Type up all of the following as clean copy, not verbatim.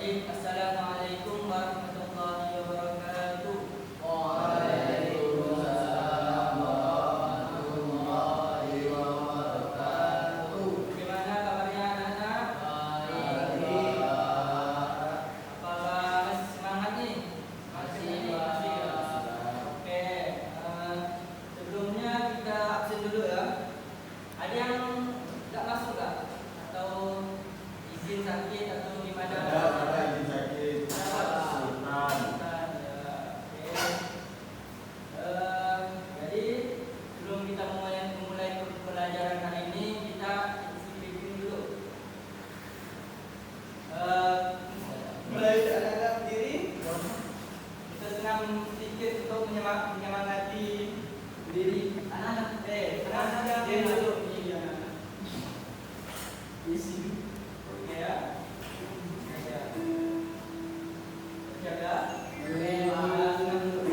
Baik, assalamualaikum warahmatullahi wabarakatuh. Waalaikumsalam warahmatullahi wabarakatuh. Bagaimana kabarnya anak-anak? Baik. Apakah masih semangat nih? Masih. Oke. Sebelumnya kita absen dulu ya. Ada yang nggak masuk nggak? Atau izin sakit atau gimana? Ada izin sakit. Sultan, ya. Oke. Jadi sebelum kita memulai pelajaran hari ini, kita isi briefing dulu. Mulai anak-anak berdiri. Kita senang sedikit untuk menyemangati diri anak-anak. Anak-anak diam dulu. Iya. Isi. Oke ya. Jaga. Senang dulu.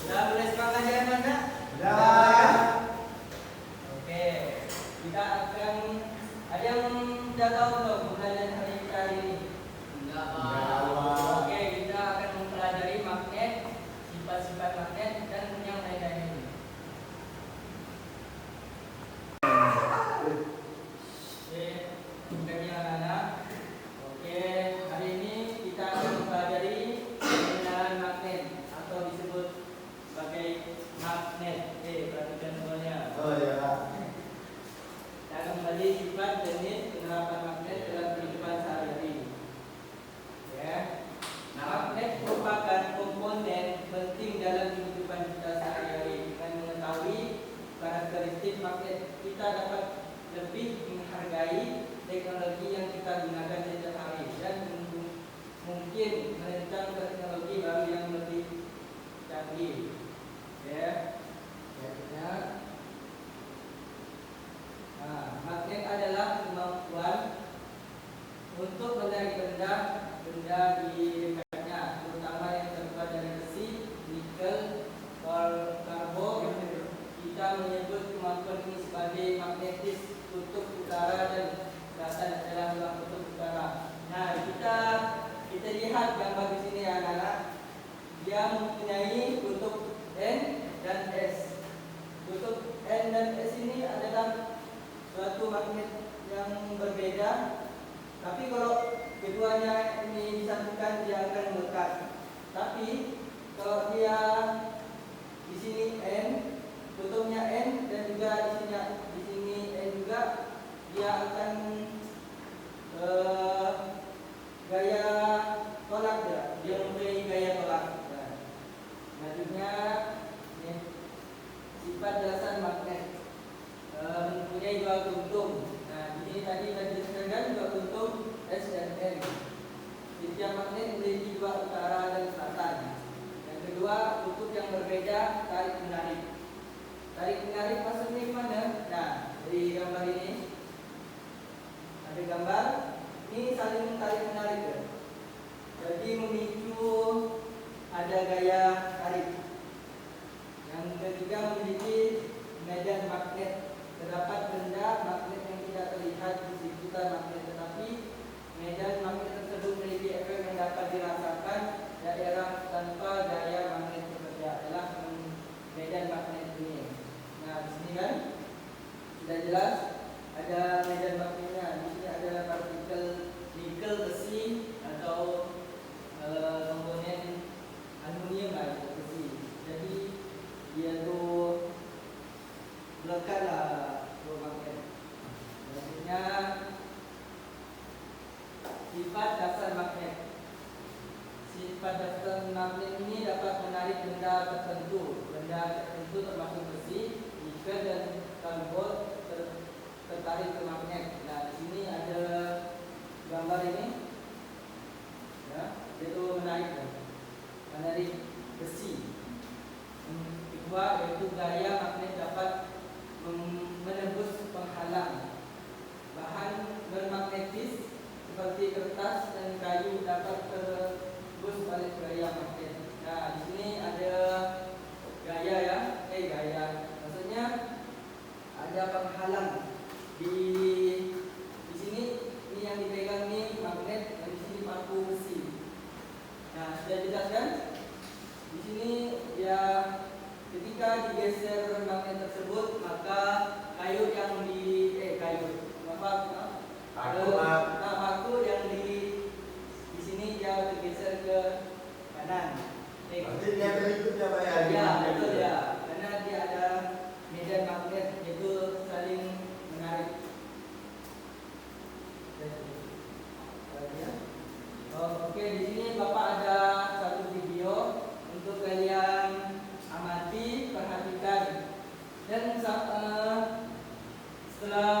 Sudah mulai semangat ya anak-anak? Sudah. Oke, kita akan ada yang sudah tahu belum pelajaran hari kita ini? Oke, kita akan mempelajari magnet, sifat-sifat magnet dan yang lain-lain ini. Oke, bukannya anak-anak. Oke, hari ini kita akan mempelajari pengenalan magnet atau disebut sebagai magnet. Perhatikan semuanya. Oh ya. Kita akan kembali sifat jenis penerapan magnet dalam kehidupan sehari-hari. Ya. Magnet merupakan komponen penting dalam kehidupan kita sehari-hari. Dengan mengetahui karakteristik magnet, kita dapat lebih menghargai teknologi yang kita gunakan setiap hari dan mungkin merancang teknologi baru yang lebih canggih. Ya. Magnet adalah kemampuan untuk menarik benda di dekatnya, terutama yang terbuat dari besi, nikel, karbon. Kita menyebut kemampuan ini sebagai magnetis kutub utara dan selatan adalah ruang kutub utara. Nah, kita lihat gambar di sini anak-anak. Dia mempunyai kutub N dan S. Kutub N dan S ini adalah suatu magnet yang berbeda. Tapi kalau keduanya ini disatukan, dia akan melekat. Tapi kalau dia di sini N, kutubnya N dan juga di sini N juga, dia akan gaya tolak dia. Dia mempunyai gaya tolak. Selanjutnya berbeda tarik menarik. Tarik menarik maksudnya gimana? Nah, dari gambar ini ada gambar ini saling tarik menarik ya. Jadi memicu ada gaya tarik. Yang ketiga memiliki medan magnet. Terdapat benda magnet yang tidak terlihat di sekitar magnet, tetapi medan magnet tersebut memiliki efek yang dapat dirasakan daerah tanpa gaya magnet seperti adalah medan magnet ini. Nah, di sini kan sudah jelas ada medan magnetnya. Di sini ada partikel nikel, besi atau komponen aluminium lah, besi. Jadi dia tuh melekat lah magnet. Selanjutnya sifat dasar magnet. Sifat dasar magnet ini dapat menarik benda tertentu. Benda tertentu termasuk besi, nikel dan karbon tertarik ke magnet. Nah, di sini ada gambar ini. Ya, itu menarik besi. Kedua yaitu gaya magnet dapat menembus penghalang. Bahan bermagnetis seperti kertas dan kayu dapat tertembus oleh gaya magnet. Nah, di sini ada gaya ya, gaya. Maksudnya ada penghalang di sini. Ini yang dipegang nih magnet, dan di sini paku besi. Nah, sudah jelas kan? Di sini ya, ketika digeser magnet tersebut, maka kayu yang paku yang di sini dia bergeser ke kanan. Berarti dia berikutnya Pak ya? Ya, betul ya. Karena dia ada medan magnet, yaitu saling menarik. Oke, di sini Bapak ada satu video untuk kalian amati, perhatikan, dan setelah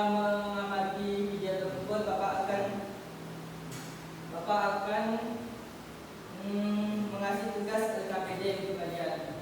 mengamati video tersebut, Bapak akan mengasih tugas LKPD untuk kalian.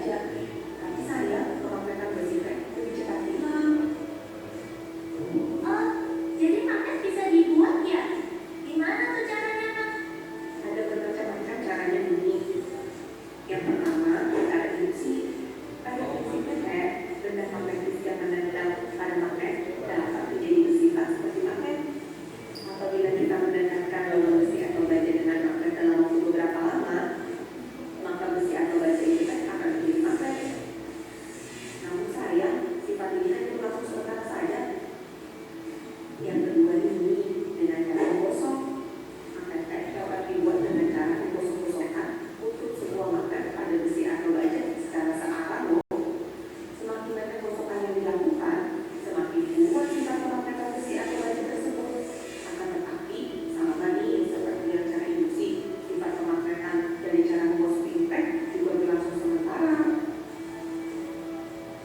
aja. Tapi sayang pemotretan bersifat lebih cepat hilang. Oh, jadi magnet bisa dibuat ya? Gimana tuh caranya, Kak? Ada bermacam-macam caranya ini. Yang pertama, kita ada induksi. Pada prinsip magnet, benda magnetis yang menempel pada magnet dapat menjadi bersifat seperti magnet. Apabila kita mendekatkan logam besi atau baja dengan magnet dalam waktu beberapa lama, maka besi atau baja itu akan menjadi magnet. Namun sayang, sifat ini hanya berlaku sementara saja. Yang kedua ini dengan cara menggosok. Magnet dapat dibuat dengan cara menggosok-gosokkan untuk sebuah magnet pada besi atau baja secara searah loh. Semakin banyak gosokan yang dilakukan, semakin kuat sifat pemagnetan besi atau baja tersebut. Akan tetapi, sama tadi seperti dengan cara induksi, sifat pemagnetan dari cara menggosok impact juga berlangsung sementara.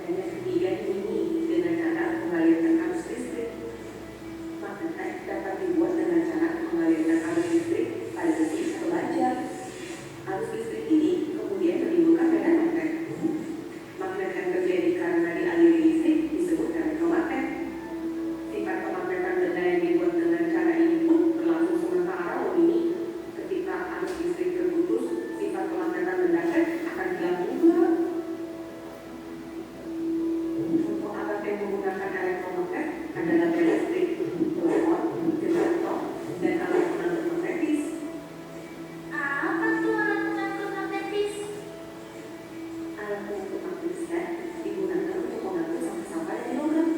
Dan yang ketiga ini dengan cara mengalirkan arus listrik. Magnet dapat dibuat dengan cara mengalirkan arus listrik pada besi atau baja. Arus listrik ini kemudian menimbulkan medan magnet. Magnet yang terjadi karena dialiri listrik disebut elektromagnet. Sifat pemagnetan benda yang dibuat dengan cara ini pun berlangsung sementara loh ini. Ketika arus listrik terputus, sifat pemagnetan benda akan hilang juga. Untuk alat yang menggunakan elektromagnet adalah bel listrik, telepon, generator, dan alat pengangkut magnetis. Apa tuh alat pengangkut magnetis? Alat pengangkut magnetis digunakan untuk mengangkut sampah-sampah dari logam.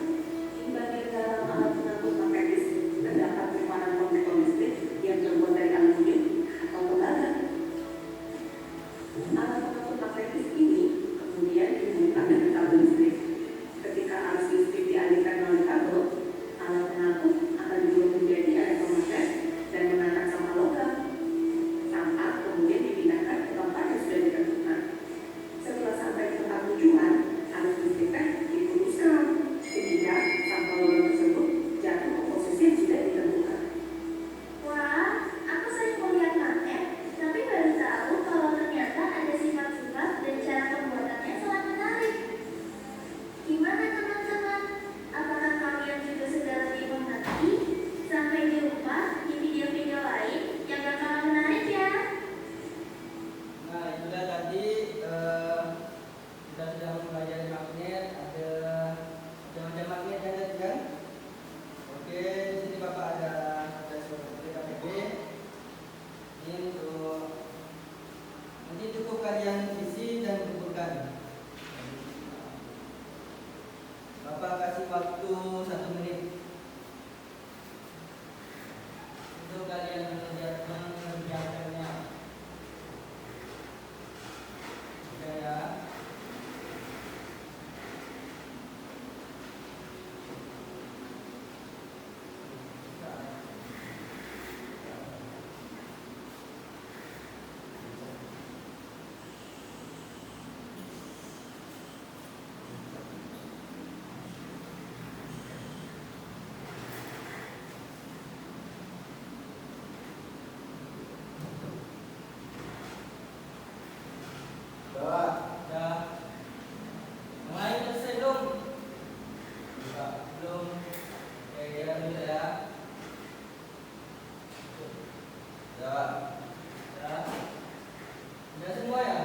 Di bagian dalam alat pengangkut magnetis terdapat kumparan konektor listrik yang terbuat dari aluminium atau tembaga. Alat pengangkut magnetis ini kemudian dihubungkan dengan kabel listrik. Ketika arus listrik dialihkan melalui kabel, alat pengangkut akan dibuat menjadi elektromagnet dan mengangkat sampah logam. Sampah kemudian dipindahkan ke tempat yang sudah ditentukan. Setelah sampai ke tempat tujuan, arus listrik diputuskan sehingga sampah logam tersebut jatuh ke posisi yang sudah ditentukan. Wah, aku sering melihat magnet, tapi baru tahu kalau ternyata ada sifat-sifat dan cara pembuatannya sangat menarik. Gimana teman-teman? Apakah kalian juga sudah lebih mengerti? Sampai jumpa di video-video lain yang bakalan menarik ya. Nah, itu dah tadi kita sudah mempelajari magnet, ada macam magnet yang tadi kan. Oke, di sini Bapak ada surat PKPB. Ini untuk nanti cukup kalian isi dan kumpulkan. Bapak kasih waktu 1 menit untuk kalian mengerjakannya. Oke ya. Dah. Yang lain selesai belum? Belum. Oke, jalan dulu ya. Dah. Dah. Sudah semua ya?